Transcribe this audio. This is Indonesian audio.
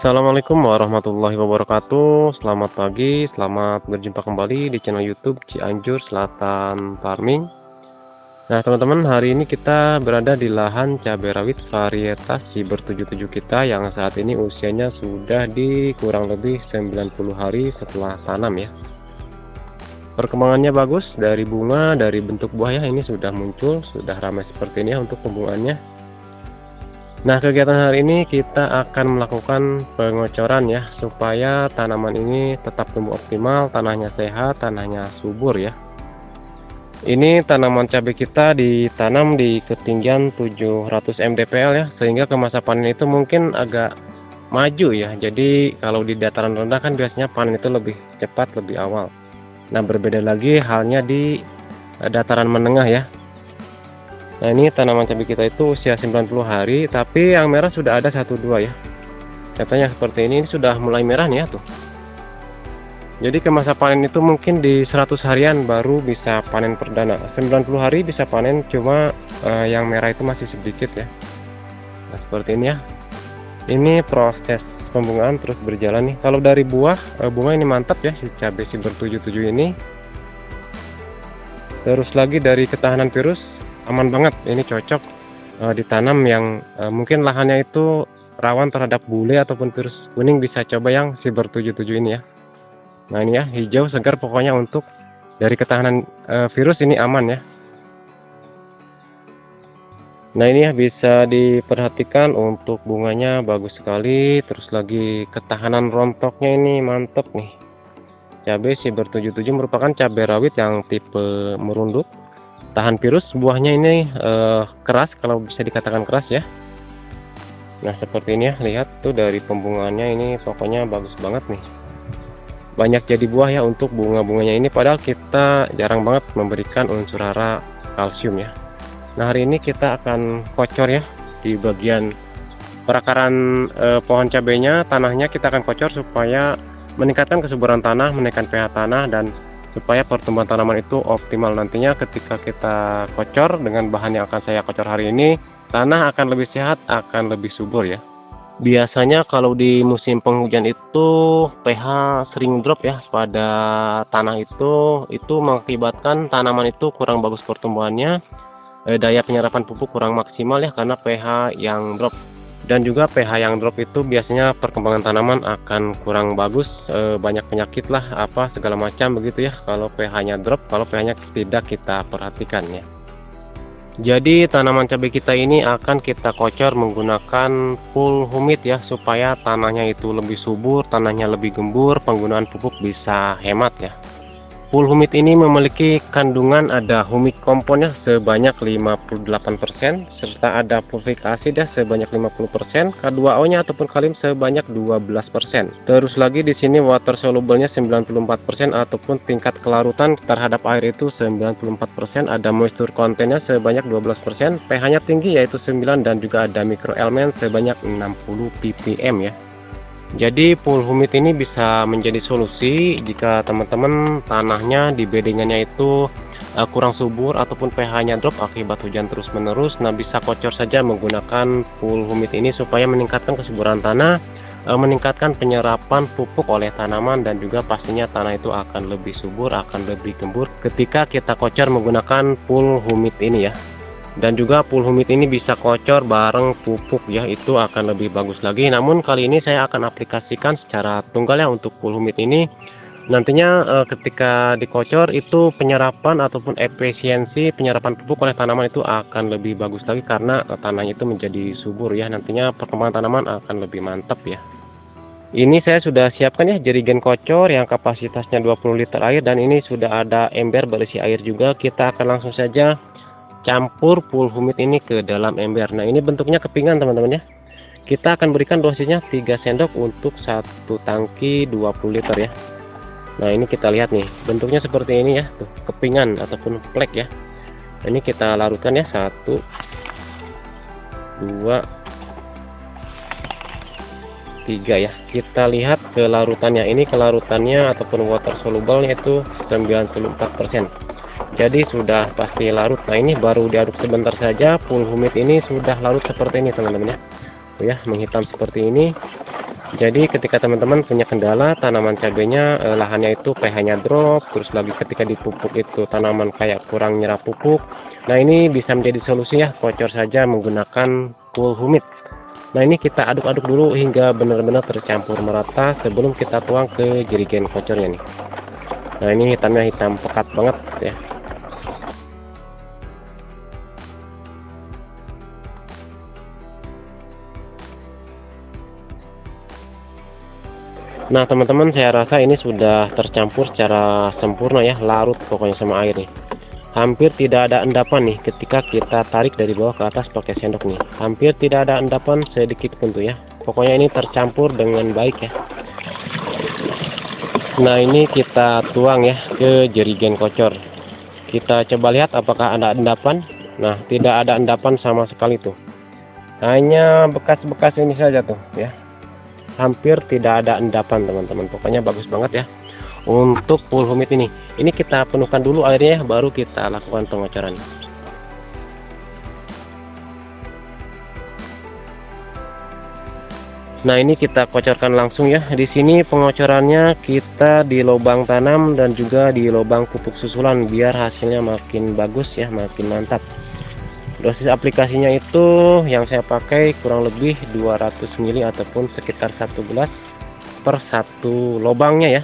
Assalamualaikum warahmatullahi wabarakatuh. Selamat pagi, selamat berjumpa kembali di channel YouTube Cianjur Selatan Farming. Nah, teman-teman, hari ini kita berada di lahan cabai rawit varietas Ciber 77 kita yang saat ini usianya sudah di kurang lebih 90 hari setelah tanam ya. Perkembangannya bagus, dari bunga, dari bentuk buah ya, ini sudah muncul, sudah ramai seperti ini ya untuk pembuahannya. Nah, kegiatan hari ini kita akan melakukan pengocoran ya, supaya tanaman ini tetap tumbuh optimal, tanahnya sehat, tanahnya subur ya. Ini tanaman cabai kita ditanam di ketinggian 700 mdpl ya, sehingga ke masa panen itu mungkin agak maju ya. Jadi kalau di dataran rendah kan biasanya panen itu lebih cepat, lebih awal. Nah, berbeda lagi halnya di dataran menengah ya. Nah, ini tanaman cabai kita itu usia 90 hari, tapi yang merah sudah ada 1-2 ya. Katanya seperti ini sudah mulai merah nih ya tuh. Jadi ke masa panen itu mungkin di 100 harian baru bisa panen perdana. 90 hari bisa panen, cuma yang merah itu masih sedikit ya. Nah, seperti ini ya. Ini proses pembungaan terus berjalan nih. Kalau dari buah, bunga ini mantap ya si cabai Ciber 77 ini. Terus lagi dari ketahanan virus aman banget, ini cocok ditanam yang mungkin lahannya itu rawan terhadap bule ataupun virus kuning, bisa coba yang Ciber 77 ini ya. Nah, ini ya, hijau segar pokoknya, untuk dari ketahanan virus ini aman ya. Nah, ini ya bisa diperhatikan untuk bunganya bagus sekali, terus lagi ketahanan rontoknya ini mantep nih. Cabai Ciber 77 merupakan cabai rawit yang tipe merunduk, tahan virus. Buahnya ini keras, kalau bisa dikatakan keras ya. Nah, seperti ini ya, lihat tuh dari pembungaannya ini pokoknya bagus banget nih. Banyak jadi buah ya untuk bunga-bunganya ini, padahal kita jarang banget memberikan unsur hara kalsium ya. Nah, hari ini kita akan kocor ya di bagian perakaran pohon cabainya, tanahnya kita akan kocor supaya meningkatkan kesuburan tanah, menaikkan pH tanah, dan supaya pertumbuhan tanaman itu optimal. Nantinya ketika kita kocor dengan bahan yang akan saya kocor hari ini, tanah akan lebih sehat, akan lebih subur ya. Biasanya kalau di musim penghujan itu pH sering drop ya pada tanah itu mengakibatkan tanaman itu kurang bagus pertumbuhannya, daya penyerapan pupuk kurang maksimal ya, karena pH yang drop. Dan juga pH yang drop itu biasanya perkembangan tanaman akan kurang bagus, banyak penyakit lah, apa segala macam begitu ya, kalau pH-nya drop, kalau pH-nya tidak kita perhatikan ya. Jadi tanaman cabai kita ini akan kita kocor menggunakan full humid ya, supaya tanahnya itu lebih subur, tanahnya lebih gembur, penggunaan pupuk bisa hemat ya. Full humid ini memiliki kandungan ada humic compound ya sebanyak 58%, serta ada fulvic acid ya sebanyak 50%, K2O nya ataupun kalium sebanyak 12%. Terus lagi di sini water soluble-nya 94% ataupun tingkat kelarutan terhadap air itu 94%, ada moisture content-nya sebanyak 12%, pH-nya tinggi yaitu 9, dan juga ada mikroelemen sebanyak 60 ppm ya. Jadi full humid ini bisa menjadi solusi jika teman-teman tanahnya di beddingannya itu kurang subur ataupun pH-nya drop akibat hujan terus-menerus. Nah, bisa kocor saja menggunakan full humid ini supaya meningkatkan kesuburan tanah, meningkatkan penyerapan pupuk oleh tanaman, dan juga pastinya tanah itu akan lebih subur, akan lebih gembur ketika kita kocor menggunakan full humid ini ya. Dan juga full humid ini bisa kocor bareng pupuk ya, itu akan lebih bagus lagi. Namun kali ini saya akan aplikasikan secara tunggal ya untuk full humid ini. Nantinya ketika dikocor itu penyerapan ataupun efisiensi penyerapan pupuk oleh tanaman itu akan lebih bagus lagi, karena tanahnya itu menjadi subur ya. Nantinya perkembangan tanaman akan lebih mantap ya. Ini saya sudah siapkan ya jerigen kocor yang kapasitasnya 20 liter air, dan ini sudah ada ember berisi air juga. Kita akan langsung saja campur full humid ini ke dalam ember. Nah, ini bentuknya kepingan teman-teman ya. Kita akan berikan dosisnya 3 sendok untuk satu tangki 20 liter ya. Nah, ini kita lihat nih bentuknya seperti ini ya, tuh kepingan ataupun flek ya. Nah, ini kita larutkan ya, 1 2 3 ya. Kita lihat kelarutannya, ini kelarutannya ataupun water soluble itu 94%. Jadi sudah pasti larut. Nah, ini baru diaduk sebentar saja, full humid ini sudah larut seperti ini teman-teman ya. Ya, menghitam seperti ini. Jadi ketika teman-teman punya kendala tanaman cabenya lahannya itu pH-nya drop, terus lagi ketika dipupuk itu tanaman kayak kurang nyerap pupuk. Nah, ini bisa menjadi solusi ya, kocor saja menggunakan full humid. Nah, ini kita aduk-aduk dulu hingga benar-benar tercampur merata sebelum kita tuang ke jerigen kocornya nih. Nah, ini hitamnya hitam pekat banget ya. Nah, teman-teman, saya rasa ini sudah tercampur secara sempurna ya, larut pokoknya sama air nih. Hampir tidak ada endapan nih ketika kita tarik dari bawah ke atas pakai sendok nih. Hampir tidak ada endapan sedikit pun tuh ya. Pokoknya ini tercampur dengan baik ya. Nah, ini kita tuang ya ke jerigen kocor. Kita coba lihat apakah ada endapan. Nah, tidak ada endapan sama sekali tuh. Hanya bekas-bekas ini saja tuh ya. Hampir tidak ada endapan teman-teman, pokoknya bagus banget ya untuk full humid ini kita penuhkan dulu airnya ya, baru kita lakukan pengocoran. Nah, ini kita kocorkan langsung ya. Di sini pengocorannya kita di lubang tanam dan juga di lubang pupuk susulan biar hasilnya makin bagus ya, makin mantap. Dosis aplikasinya itu yang saya pakai kurang lebih 200 ml ataupun sekitar 1 gelas per satu lubangnya ya.